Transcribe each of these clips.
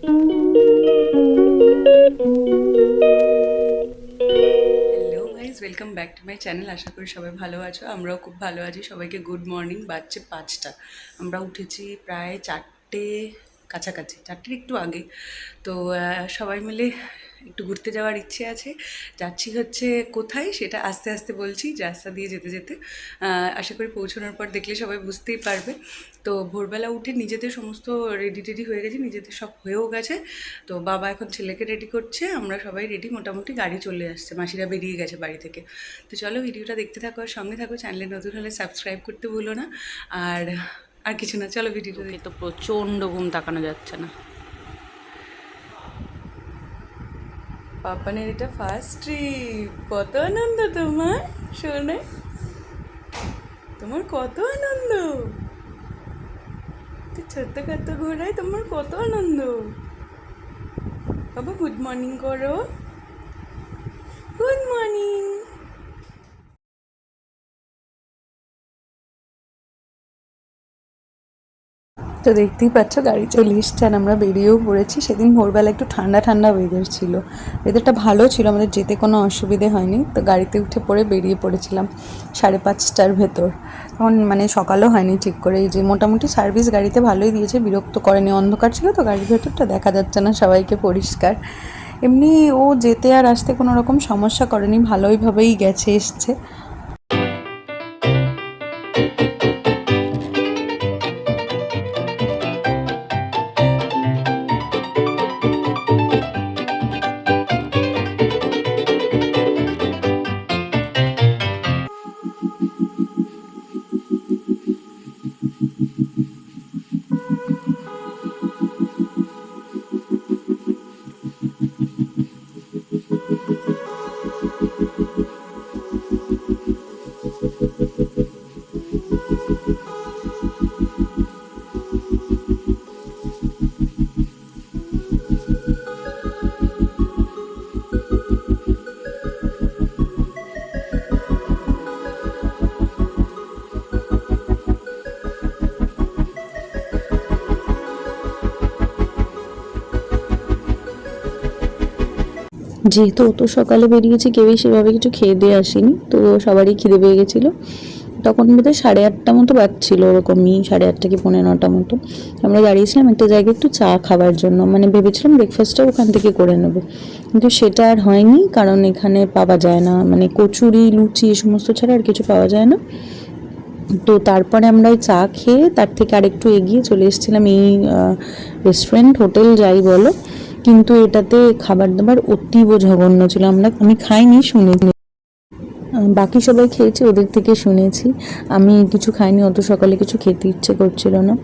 Hello guys, welcome back to my channel. আশা করি সবাই ভালো আছো, আমরাও খুব ভালো আছি। সবাইকে গুড মর্নিং। বাজছে 5টা, আমরা উঠেছি প্রায় 4টে কাছাকাছি, 4টের একটু আগে। তো সবাই মিলে একটু ঘুরতে যাওয়ার ইচ্ছে আছে। যাচ্ছি হচ্ছে কোথায় সেটা আস্তে আস্তে বলছি, রাস্তা দিয়ে যেতে যেতে আশা করি পৌঁছানোর পর দেখলে সবাই বুঝতেই পারবে। তো ভোরবেলা উঠে নিজেদের সমস্ত রেডি টেডি হয়ে গেছে, নিজেদের সব হয়েও গেছে। তো বাবা এখন ছেলেকে রেডি করছে, আমরা সবাই রেডি, মোটামুটি গাড়ি চলে আসছে, মাসিরা বেরিয়ে গেছে বাড়ি থেকে। তো চলো ভিডিওটা দেখতে থাকো আর সঙ্গে থাকো। চ্যানেলে নতুন হলে সাবস্ক্রাইব করতে ভুলো না। আর আর কিছু না, চলো ভিডিওটা দেখে। তো প্রচণ্ড ঘুম তাকানো যাচ্ছে না। পাপানের এটা ফার্স্ট ট্রিপ, কত আনন্দ তোমার শোনে, তোমার কত আনন্দ, তুই ছোট্ট কত ঘোরায়, তোমার কত আনন্দ। বাবা গুড মর্নিং করো, গুড মর্নিং। তো দেখতেই পাচ্ছ গাড়ি চলে এসছে আর আমরা বেরিয়েও পড়েছি। সেদিন ভোরবেলা একটু ঠান্ডা ঠান্ডা ওয়েদার ছিল, ওয়েদারটা ভালো ছিল, আমাদের যেতে কোনো অসুবিধে হয়নি। তো গাড়িতে উঠে পড়ে বেরিয়ে পড়েছিলাম 5:30টার ভেতর। তখন মানে সকালও হয়নি ঠিক করে, এই যে মোটামুটি সার্ভিস গাড়িতে ভালোই দিয়েছে, বিরক্ত করেনি। অন্ধকার ছিল তো গাড়ির ভেতরটা, দেখা যাচ্ছে না সবাইকে পরিষ্কার। এমনি ও যেতে আর আসতে কোনো রকম সমস্যা করেনি, ভালোইভাবেই গেছে এসছে। যেহেতু অত সকালে বেরিয়েছি, কেউই সেভাবে কিছু খেয়ে দিয়ে আসেনি, তো সবারই খিদে পেয়ে গেছিলো। তখন বোধহয় 8:30 মতো বাজছিল, ওরকমই 8:30 কি 9:45 মতো। আমরা দাঁড়িয়েছিলাম একটা জায়গায় একটু চা খাবার জন্য, মানে ভেবেছিলাম ব্রেকফাস্টটা ওখান থেকে করে নেব, কিন্তু সেটা আর হয়নি, কারণ এখানে পাওয়া যায় না, মানে কচুরি লুচি এ সমস্ত ছাড়া আর কিছু পাওয়া যায় না। তো তারপরে আমরা ওই চা খেয়ে তার থেকে আরেকটু এগিয়ে চলে এসেছিলাম এই রেস্টুরেন্ট হোটেল যাই বলো, কিন্তু এটাতে খাবার দাবার অতীব জঘন্য ছিল। আমি খাইনি, শুনেছি, বাকি সবাই খেয়েছে, ওদের থেকে শুনেছি। আমি কিছু খাইনি, অত সকালে কিছু খেতে ইচ্ছে করছিল না।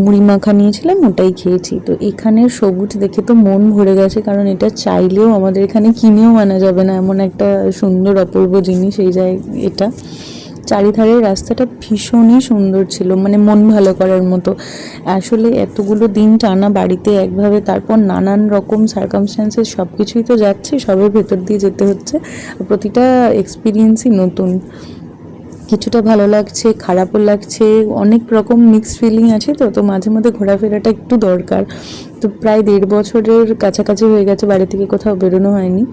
মুড়ি মাখা নিয়েছিলাম, ওটাই খেয়েছি। তো এখানের সবুজ দেখে তো মন ভরে গেছে, কারণ এটা চাইলেও আমাদের এখানে কিনেও আনা যাবে না, এমন একটা সুন্দর অপূর্ব জিনিস এই এটা। চারিধারের রাস্তাটা ভীষণই সুন্দর ছিল, মানে মন ভালো করার মতো। আসলে এতগুলো দিন টানা বাড়িতে একভাবে, তারপর নানান রকম সার্কামস্ট্যান্সেস সব কিছুই তো যাচ্ছে, সবের ভেতর দিয়ে যেতে হচ্ছে, প্রতিটা এক্সপিরিয়েন্সই নতুন। কিছুটা ভালো লাগছে, খারাপও লাগছে, অনেক রকম মিক্সড ফিলিং আছে। তো মাঝে মধ্যে ঘোরাফেরাটা একটু দরকার। তো প্রায় 1.5 বছরের কাছাকাছি হয়ে গেছে বাড়ি থেকে কোথাও বেরোনো হয়নি।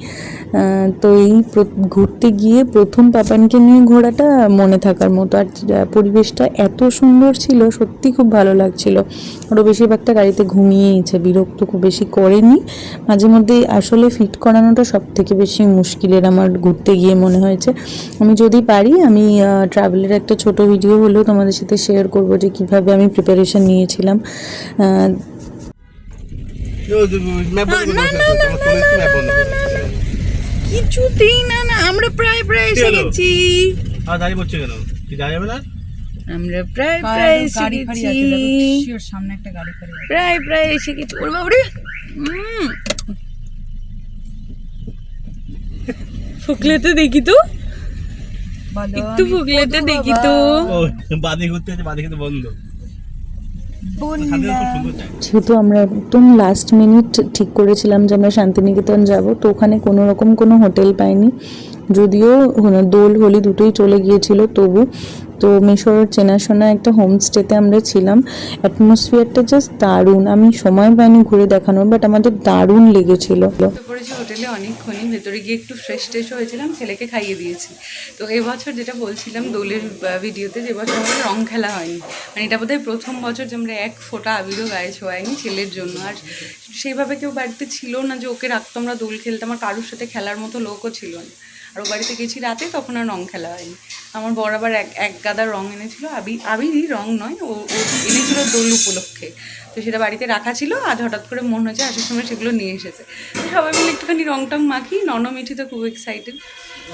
তো এই ঘুরতে গিয়ে প্রথম পাপানকে নিয়ে ঘোরাটা মনে থাকার মতো। আর পরিবেশটা এত সুন্দর ছিল, সত্যি খুব ভালো লাগছিল। ওরা বেশিরভাগটা গাড়িতে ঘুমিয়েইছে, বিরক্ত খুব বেশি করেনি। মাঝে মধ্যে আসলে ফিট করানোটা সব থেকে বেশি মুশকিলের আমার ঘুরতে গিয়ে মনে হয়েছে। আমি যদি পারি, আমি ট্রাভেলের একটা ছোট ভিডিও হলেও তোমাদের সাথে শেয়ার করবো যে কীভাবে আমি প্রিপারেশন নিয়েছিলাম। কিছুতেই না, না আমরা প্রায় এসে গেছি। আমরা প্রায় এসে গেছি, সামনে একটা গাড়ি প্রায় এসে গেছি। ওর বাবারে, ফুকলেতে দেখি তো, একটু ফুকলেতে দেখি তো। বাদে ঘুরতে আছে, বাদে কিন্তু বন্ধ। যেহেতু আমরা একদম লাস্ট মিনিট ঠিক করেছিলাম যে আমরা শান্তিনিকেতন যাব, তো ওখানে কোনো রকম কোনো হোটেল পাইনি। যদিও দোল হোলি দুটোই চলে গিয়েছিল তবু। তো মিশর চেনাশোনা একটা হোমস্টেতে আমরা ছিলাম। অ্যাটমসফিয়ারটা জাস্ট দারুণ, আমি সময় পাইনি ঘুরে দেখানোর, বাট আমাদের দারুণ লেগেছিল। পড়েছি হোটেলে অনেকক্ষণই, ভেতরে গিয়ে একটু ফ্রেশ ট্রেশ হয়েছিলাম, ছেলেকে খাইয়ে দিয়েছি। তো এবছর যেটা বলছিলাম দোলের ভিডিওতে, যে বছর আমাদের রং খেলা হয়নি, মানে এটা বোধহয় প্রথম বছর যে আমরা এক ফোঁটা আবিরও গায়ে ছোঁয়াইনি ছেলের জন্য। আর সেইভাবে কেউ বাড়িতে ছিল না যে ওকে রাখতো আমরা দোল খেলতাম, আর কারোর সাথে খেলার মতো লোকও ছিল না। আর ও বাড়িতে গেছি রাতে, তখন আর রং খেলা হয়নি। আমার বর আবার এক গাদা রং এনেছিল, আবিরই, রং নয়, ও এনেছিল দোল উপলক্ষে। তো সেটা বাড়িতে রাখা ছিল, আজ হঠাৎ করে মনে হচ্ছে আসার সময় সেগুলো নিয়ে এসেছে। তো সবাই মিলে একটুখানি রং টং মাখি, মিঠি তো খুব এক্সাইটেড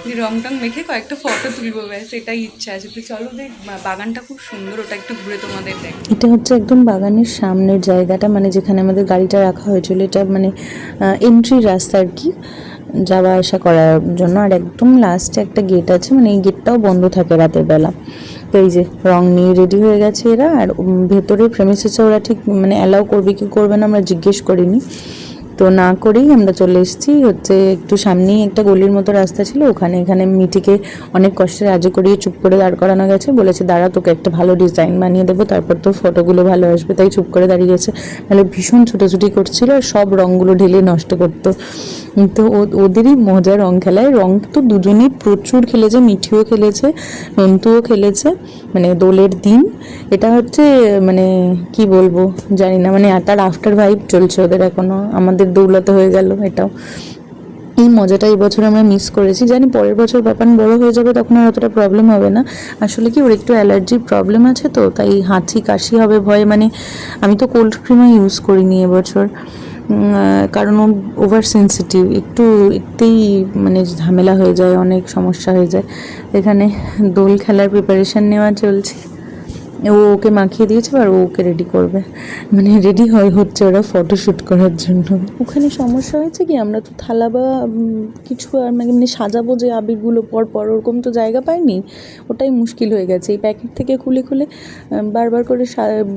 যে রং টং মেখে কয়েকটা ফটো তুলবো, ব্যাস এটাই ইচ্ছা আছে। তো চলো দেখ, বাগানটা খুব সুন্দর, ওটা একটু ঘুরে তোমাদের দেখ। এটা হচ্ছে একদম বাগানের সামনের জায়গাটা, মানে যেখানে আমাদের গাড়িটা রাখা হয়েছিল, এটা মানে এন্ট্রি রাস্তা আর কি, যাওয়া আসা করার জন্য। আর একদম লাস্টে একটা গেট আছে, মানে এই গেটটাও বন্ধ থাকে রাতের বেলা। তো এই যে রং নিয়ে রেডি হয়ে গেছে এরা। আর ভেতরে প্রেমিসেসে ওরা ঠিক মানে অ্যালাউ করবে কি করবে না আমরা জিজ্ঞেস করিনি, তো না করেই আমরা চলে এসেছি। হচ্ছে একটু সামনেই একটা গলির মতো রাস্তা ছিল, এখানে মিটিকে অনেক কষ্টে রাজি করিয়ে চুপ করে দাঁড় করানো গেছে। বলেছে দাঁড়া, তোকে একটা ভালো ডিজাইন বানিয়ে দেবো, তারপর তো ফটোগুলো ভালো আসবে, তাই চুপ করে দাঁড়িয়ে গেছে। নাহলে ভীষণ ছুটোছুটি করছিল আর সব রঙগুলো ঢেলে নষ্ট করতো। তো ওদেরই মজা রং খেলায়। রং তো দুজনেই প্রচুর খেলেছে, মিঠিও খেলেছে, নন্তুও খেলেছে, মানে দোলের দিন। এটা হচ্ছে মানে কি বলবো জানি না, মানে তার আফটার ভাইব চলছে ওদের এখনো। আমাদের দৌলতে হয়ে গেল এটাও। এই মজাটা এই বছর আমরা মিস করেছি। জানি পরের বছর পাপান বড় হয়ে যাবে, তখন আর অতটা প্রবলেম হবে না। আসলে কি ওর একটু অ্যালার্জির প্রবলেম আছে, তো তাই হাঁচি কাশি হবে ভয়ে। মানে আমি তো কোল্ড ক্রিমও ইউজ করিনি এবছর, কারণ ও ওভার সেন্সিটিভ, একটুতেই মানে ঝামেলা হয়ে যায়, অনেক সমস্যা হয়ে যায়। এখানে দোল খেলার প্রিপারেশান নেওয়া চলছে। ও ওকে মাখিয়ে দিয়েছে আর ও ওকে রেডি করবে, মানে রেডি হচ্ছে ওরা ফটোশ্যুট করার জন্য। ওখানে সমস্যা হয়েছে কি, আমরা তো থালা বা কিছু আর মানে সাজাবো যে আবিরগুলো পর ওরকম তো জায়গা পাইনি, ওটাই মুশকিল হয়ে গেছে। এই প্যাকেট থেকে খুলে বারবার করে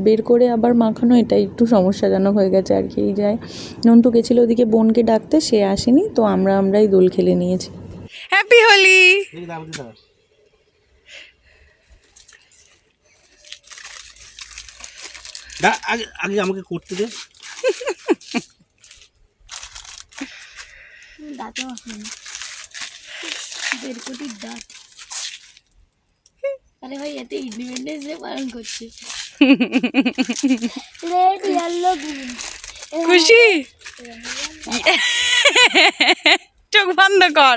বের করে আবার মাখানো, এটা একটু সমস্যাজনক হয়ে গেছে আর কি। এই যায় নন্তু গেছিলো ওদিকে বোনকে ডাকতে, সে আসেনি, তো আমরাই দোল খেলে নিয়েছি। হ্যাপি হোলি। আগে আগে আমাকে করতে দে। দাঁতে দেড় কোটির দাঁত। আরে ভাই এত ইন্ডিপেন্ডেন্স ডে পালন করছে। Red yellow green. খুশি? চোখ বন্ধ কর।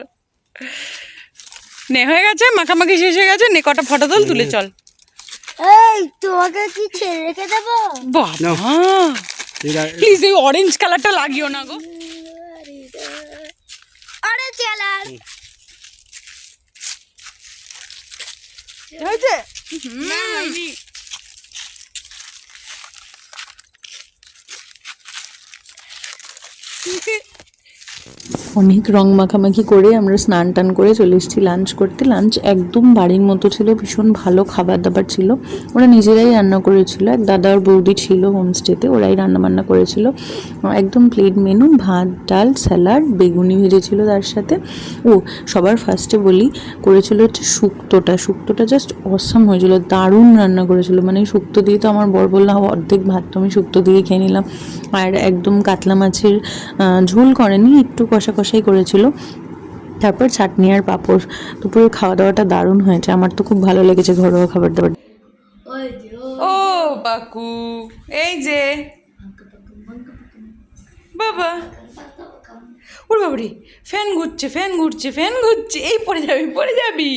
নে হয়ে গেছে, মাখামাখি শেষ হয়ে গেছে, নে কটা ফটো তুলে চল। এই তোমাকে কি ছেড়ে রেখে দেবো? বাবা প্লিজ এই অরেঞ্জ কালারটা লাগিও না গো। আরে চালা হয়েছে? না হয়নি। অনেক রং মাখামাখি করে আমরা স্নান টান করে চলে এসেছি লাঞ্চ করতে। লাঞ্চ একদম বাড়ির মতো ছিল, ভীষণ ভালো খাবার দাবার ছিল। ওরা নিজেরাই রান্না করেছিল, এক দাদা আর বৌদি ছিল হোমস্টেতে, ওরাই রান্না বান্না করেছিল। একদম প্লেট মেনু, ভাত ডাল স্যালাড, বেগুনি ভেজেছিল তার সাথে। ও সবার ফার্স্টে বলি, করেছিল হচ্ছে শুক্তোটা জাস্ট অসাম হয়েছিল, দারুণ রান্না করেছিল। মানে শুক্তো দিয়ে তো আমার বর বললাম অর্ধেক ভাত তো আমি শুক্তো দিয়ে খেয়ে নিলাম। আর একদম কাতলা মাছের ঝোল করেনি, একটু কষাই করেছিল। তারপর চাটনি আর পাঁপড়। দুপুরের খাওয়া দাওয়াটা দারুণ হয়েছে, আমার তো খুব ভালো লেগেছে ঘরোয়া খাবার দাবার। ও বাকু, এই যে বাবা, ওর বাবারি ফ্যান ঘুরছে, এই পড়ে যাবি।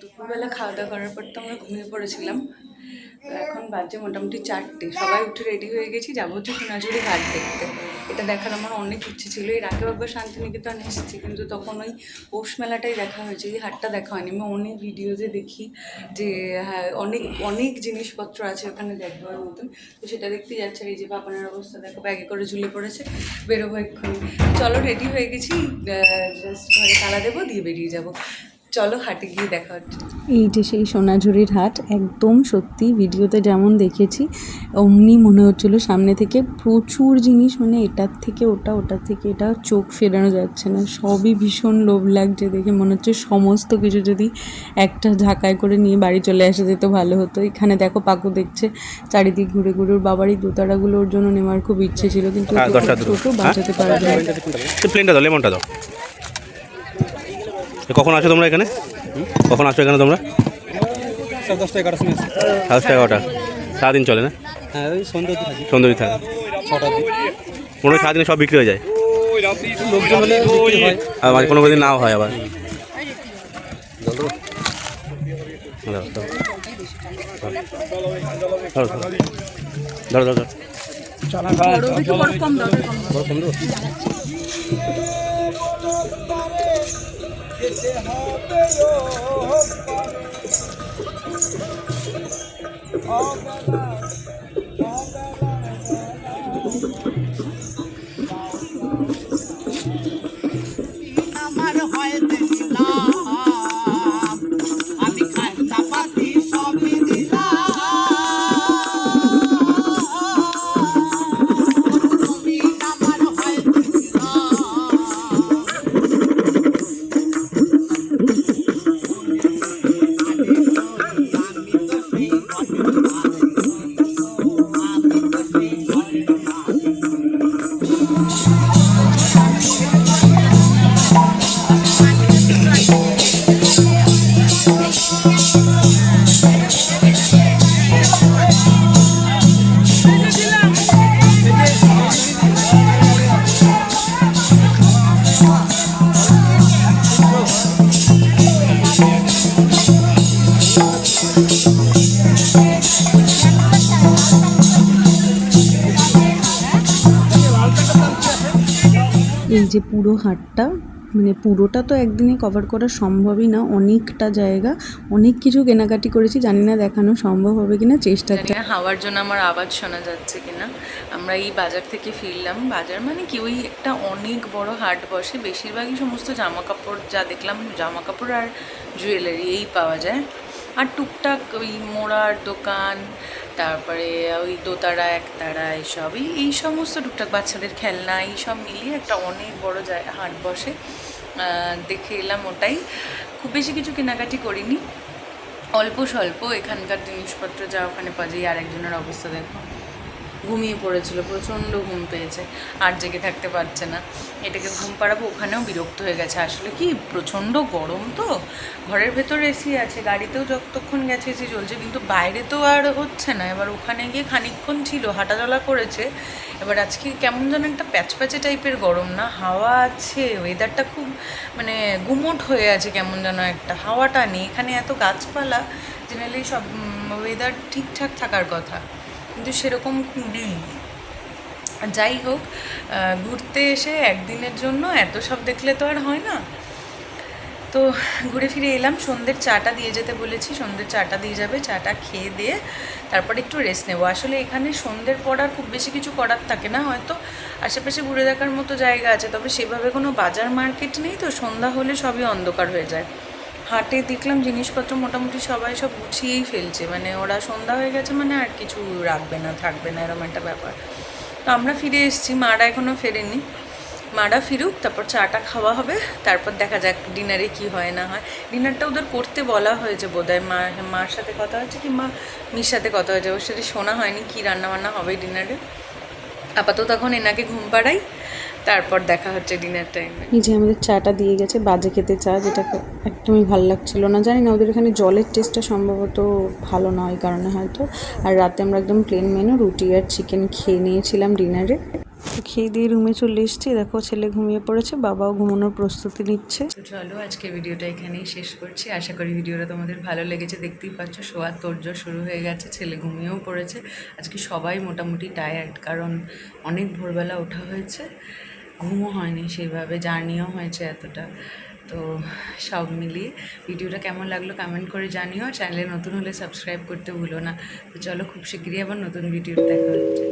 দুপুরবেলা খাওয়া দাওয়া করার পর তো আমরা ঘুমিয়ে পড়েছিলাম। এখন বাজে মোটামুটি 4টে, সবাই উঠে রেডি হয়ে গেছি, যাবো হচ্ছে সোনাঝুরি ঘাট দেখতে। এটা দেখার আমার অনেক ইচ্ছে ছিল। এর আগেও একবার শান্তিনিকেতন এসেছি, কিন্তু তখন ওই পৌষ মেলাটাই দেখা হয়েছে, এই হাটটা দেখা হয়নি। আমি অনেক ভিডিওতে দেখি যে হ্যাঁ অনেক জিনিসপত্র আছে ওখানে দেখবার মতন, তো সেটা দেখতে যাচ্ছে। এই যে পাপানের অবস্থা দেখো, ব্যাগে করে ঝুলে পড়েছে, বেরোবো এক্ষুনি। চলো রেডি হয়ে গেছি, জাস্ট ঘরে তালা দেবো, দিয়ে বেরিয়ে যাবো। চলো হাটে গিয়ে দেখা হচ্ছে। এই যে সেই সোনাঝুরির হাট, একদম সত্যি ভিডিওতে যেমন দেখেছি অমনি মনে হচ্ছিলো সামনে থেকে প্রচুর জিনিস, মানে এটার থেকে ওটা, ওটার থেকে এটা, চোখ ফেরানো যাচ্ছে না, সবই ভীষণ লোভ লাগছে দেখে। মনে হচ্ছে সমস্ত কিছু যদি একটা ঝাঁকায় করে নিয়ে বাড়ি চলে আসা যেত ভালো হতো। এখানে দেখো পাকু দেখছে চারিদিক ঘুরে ঘুরে, ওর বাবারই দোতারাগুলো ওর জন্য নেওয়ার খুব ইচ্ছে ছিল, কিন্তু ছোটো বাঁচাতে পারবে না। প্লেনটা দাও, লেমনটা দাও। কখন আসো তোমরা এখানে? কখন আসো এখানে তোমরা? 10টা 11টার সময় আসি। 10টা 11টা সারাদিন চলে না? হ্যাঁ, ওই সন্ধ্যা অবধি থাকি। সুন্দরী থাকে 6টার দিকে। মনে হয় সারাদিনে সব বিক্রি হয়ে যায়, লোকজন হলে বিক্রি হয়। আর মানে কোনো দিন নাও হয় আবার। ধরো ধরো ধরো। এই যে পুরো হাটটা, মানে পুরোটা তো একদিনে কভার করা সম্ভবই না, অনেকটা জায়গা, অনেক কিছু কেনাকাটি করেছি, জানি না দেখানো সম্ভব হবে কিনা, চেষ্টা। জানি না হাওয়ার জন্য আমার আওয়াজ শোনা যাচ্ছে কিনা। আমরা এই বাজার থেকে ফিরলাম। বাজার মানে কি, ওই একটা অনেক বড় হাট বসে, বেশিরভাগই সমস্ত জামা কাপড়, যা দেখলাম জামা কাপড় আর জুয়েলারি এই পাওয়া যায়, আর টুকটাক ওই মোড়ার দোকান, তারপরে ওই দোতারা একতারা, এই সমস্ত টুকটাক বাচ্চাদের খেলনা, এই সব মিলিয়ে একটা অনেক বড় হাট বসে। দেখে এলাম ওটাই, খুব বেশি কিছু কেনাকাটি করিনি, অল্প স্বল্প এখানকার জিনিসপত্র যা ওখানে পাওয়া যায়। আর একজনের অবস্থা দেখো, ঘুমিয়ে পড়েছিল, প্রচণ্ড ঘুম পেয়েছে, আর জেগে থাকতে পারছে না। এটাকে ঘুম পাড়াবো, ওখানেও বিরক্ত হয়ে গেছে। আসলে কি প্রচণ্ড গরম তো, ঘরের ভেতরে এসি আছে, গাড়িতেও যতক্ষণ গেছে এসি চলছে, কিন্তু বাইরে তো আর হচ্ছে না। এবার ওখানে গিয়ে খানিকক্ষণ ছিল, হাঁটাচলা করেছে। এবার আজকে কেমন যেন একটা প্যাচপ্যাচে টাইপের গরম, না হাওয়া আছে, ওয়েদারটা খুব মানে গুমোট হয়ে আছে, কেমন যেন একটা, হাওয়াটা নেই। এখানে এত গাছপালা, জেনারেলি সব ওয়েদার ঠিকঠাক থাকার কথা, কিন্তু সেরকম নেই। যাই হোক, ঘুরতে এসে একদিনের জন্য এত সব দেখলে তো আর হয় না। তো ঘুরে ফিরে এলাম, সন্ধ্যের চাটা দিয়ে যেতে বলেছি, সন্ধ্যের চাটা দিয়ে যাবে, চাটা খেয়ে দিয়ে তারপরে একটু রেস্ট নেবো। আসলে এখানে সন্ধ্যের পর আর খুব বেশি কিছু করার থাকে না, হয়তো আশেপাশে ঘুরে দেখার মতো জায়গা আছে, তবে সেভাবে কোনো বাজার মার্কেট নেই, তো সন্ধ্যা হলে সবই অন্ধকার হয়ে যায়। হাটে দেখলাম জিনিসপত্র মোটামুটি সবাই সব গুছিয়েই ফেলছে, মানে ওরা সন্ধ্যা হয়ে গেছে মানে আর কিছু রাখবে না, থাকবে না, এরকম একটা ব্যাপার। তো আমরা ফিরে এসেছি, মারা এখনও ফেরেনি, মারা ফিরুক, তারপর চাটা খাওয়া হবে, তারপর দেখা যাক ডিনারে কি হয় না হয়। ডিনারটা ওদের করতে বলা হয়েছে বোধহয়, মার সাথে কথা হয়েছে, কিংবা মির সাথে কথা হয়েছে, ওর সাথে শোনা হয়নি কী রান্নাবান্না হবে ডিনারে। আপাতত এখন এনাকে ঘুম পাড়াই, তারপর দেখা হচ্ছে ডিনার টাইমে। এই যে আমাদের চাটা দিয়ে গেছে, বাজে খেতে চা, যেটা একদমই ভালো লাগছিল না, জানি না ওদের এখানে জলের টেস্টটা সম্ভবত ভালো না, ওই কারণে হয়তো। আর রাতে আমরা একদম প্লেন মেনু, রুটি আর চিকেন খেয়ে নিয়েছিলাম ডিনারে। তো খেয়ে দিয়ে রুমে চলে এসেছি, দেখো ছেলে ঘুমিয়ে পড়েছে, বাবাও ঘুমানোর প্রস্তুতি নিচ্ছে। তো চলো আজকে ভিডিওটা এখানেই শেষ করছি। আশা করি ভিডিওটা তোমাদের ভালো লেগেছে। দেখতেই পাচ্ছ শোয়ার তোড়জোড় শুরু হয়ে গেছে, ছেলে ঘুমিয়েও পড়েছে। আজকে সবাই মোটামুটি টায়ার্ড, কারণ অনেক ভোরবেলা ওঠা হয়েছে, ঘুমও হয়নি সেইভাবে, জার্নিও হয়েছে এতটা। তো সব মিলিয়ে ভিডিওটা কেমন লাগলো কমেন্ট করে জানিও, চ্যানেলে নতুন হলে সাবস্ক্রাইব করতে ভুলো না। তো চলো খুব শিগগিরই আবার নতুন ভিডিও দেখা হচ্ছে।